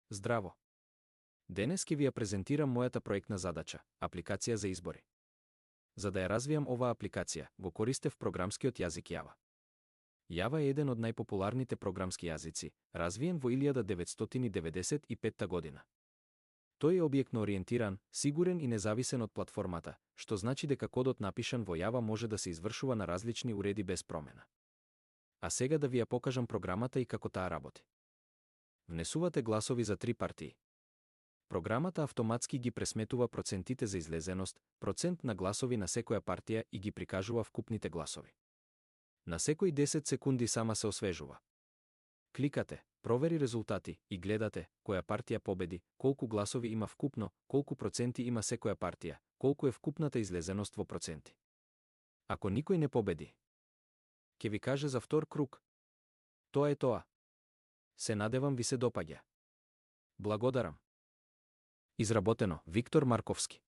Здраво! Денес ќе ви ја презентирам мојата проектна задача – апликација за избори. За да ја развијам оваа апликација, го користев програмскиот јазик Java. Java е еден од најпопуларните програмски јазици, развиен во 1995 година. Тој е објектно ориентиран, сигурен и независен од платформата, што значи дека кодот напишан во Java може да се извршува на различни уреди без промена. А сега да ви ја покажам програмата и како таа работи. Внесувате гласови за 3 партии. Програмата автоматски ги пресметува процентите за излезеност, процент на гласови на секоја партија и ги прикажува вкупните гласови. На секои 10 секунди сама се освежува. Кликате, провери резултати и гледате која партија победи, колку гласови има вкупно, колку проценти има секоја партија, колку е вкупната излезеност во проценти. Ако никој не победи, ќе ви каже за втор круг. Тоа е тоа. Се надевам ви се допаѓа. Благодарам. Изработено Виктор Марковски.